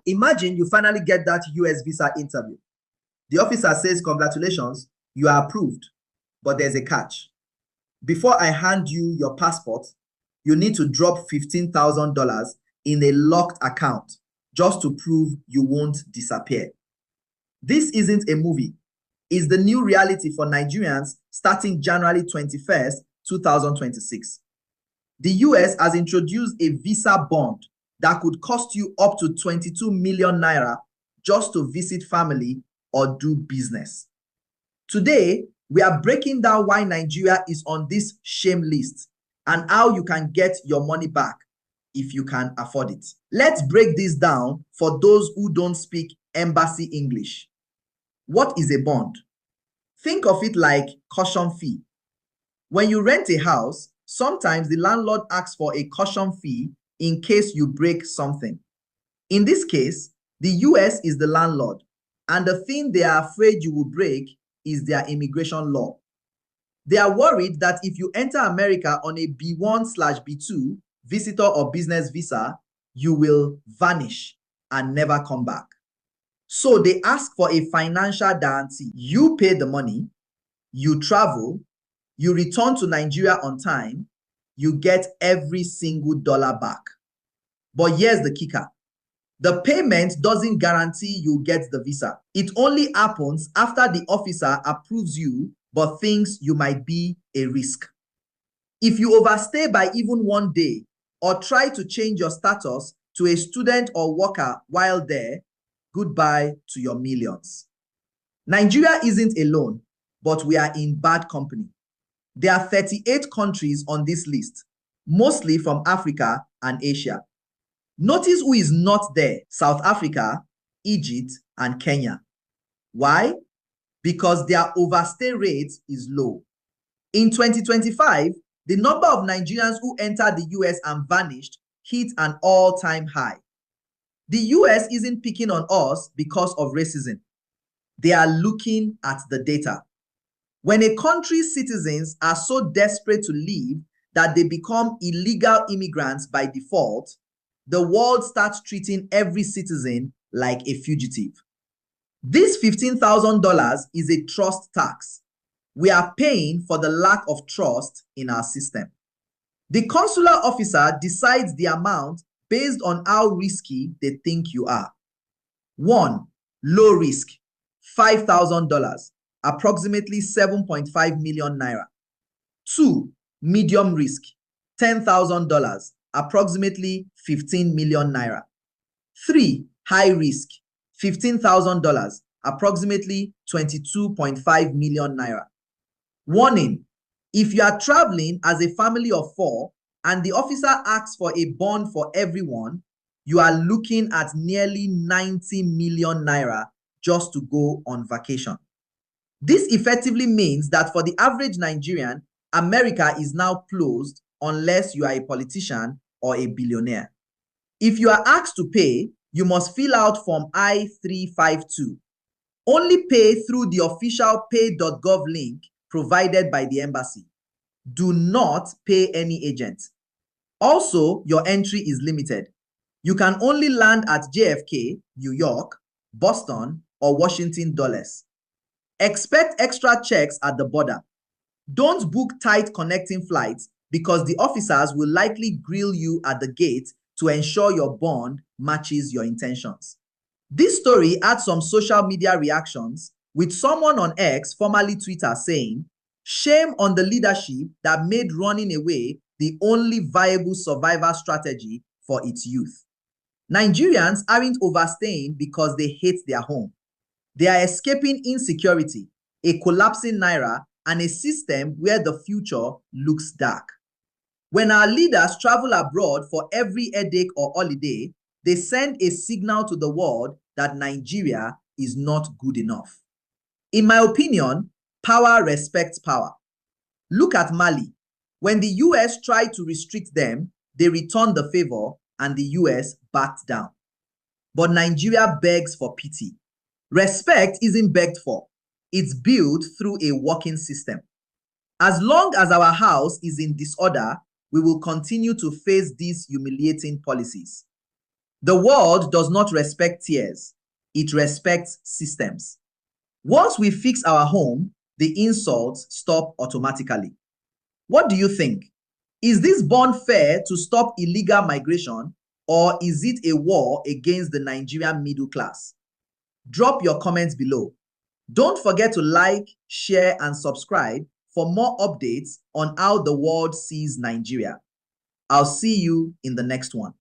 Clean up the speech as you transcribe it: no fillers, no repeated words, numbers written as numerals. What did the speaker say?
Imagine you finally get that US visa interview. The officer says, "Congratulations, you are approved." But there's a catch. Before I hand you your passport, you need to drop $15,000 in a locked account just to prove you won't disappear. This isn't a movie. It's the new reality for Nigerians starting January 21st, 2026. The US has introduced a visa bond that could cost you up to 22 million naira just to visit family or do business. Today, we are breaking down why Nigeria is on this shame list and how you can get your money back if you can afford it. Let's break this down for those who don't speak embassy English. What is a bond? Think of it like caution fee. When you rent a house, sometimes the landlord asks for a caution fee in case you break something. In this case, the US is the landlord, and the thing they are afraid you will break is their immigration law. They are worried that if you enter America on a B1/B2 visitor or business visa, you will vanish and never come back. So they ask for a financial guarantee. You pay the money, you travel, you return to Nigeria on time, you get every single dollar back. But here's the kicker. The payment doesn't guarantee you get the visa. It only happens after the officer approves you but thinks you might be a risk. If you overstay by even 1 day or try to change your status to a student or worker while there, goodbye to your millions. Nigeria isn't alone, but we are in bad company. There are 38 countries on this list, mostly from Africa and Asia. Notice who is not there: South Africa, Egypt, and Kenya. Why? Because their overstay rate is low. In 2025, the number of Nigerians who entered the US and vanished hit an all-time high. The US isn't picking on us because of racism. They are looking at the data. When a country's citizens are so desperate to leave that they become illegal immigrants by default, the world starts treating every citizen like a fugitive. This $15,000 is a trust tax. We are paying for the lack of trust in our system. The consular officer decides the amount based on how risky they think you are. 1. Low risk, $5,000, approximately 7.5 million naira. 2. Medium risk, $10,000, approximately 15 million naira. 3. High risk, $15,000, approximately 22.5 million naira. Warning: if you are traveling as a family of 4 and the officer asks for a bond for everyone, you are looking at nearly 90 million naira just to go on vacation. This effectively means that for the average Nigerian, America is now closed unless you are a politician or a billionaire. If you are asked to pay, you must fill out Form I-352. Only pay through the official Pay.gov link provided by the embassy. Do not pay any agent. Also, your entry is limited. You can only land at JFK, New York, Boston, or Washington, Dulles. Expect extra checks at the border. Don't book tight connecting flights because the officers will likely grill you at the gate to ensure your bond matches your intentions. This story had some social media reactions, with someone on X, formerly Twitter, saying, "Shame on the leadership that made running away the only viable survival strategy for its youth." Nigerians aren't overstaying because they hate their home. They are escaping insecurity, a collapsing naira, and a system where the future looks dark. When our leaders travel abroad for every headache or holiday, they send a signal to the world that Nigeria is not good enough. In my opinion, power respects power. Look at Mali. When the US tried to restrict them, they returned the favor and the US backed down. But Nigeria begs for pity. Respect isn't begged for. It's built through a working system. As long as our house is in disorder, we will continue to face these humiliating policies. The world does not respect tears, it respects systems. Once we fix our home, the insults stop automatically. What do you think? Is this bond fair to stop illegal migration, or is it a war against the Nigerian middle class? Drop your comments below. Don't forget to like, share, and subscribe for more updates on how the world sees Nigeria. I'll see you in the next one.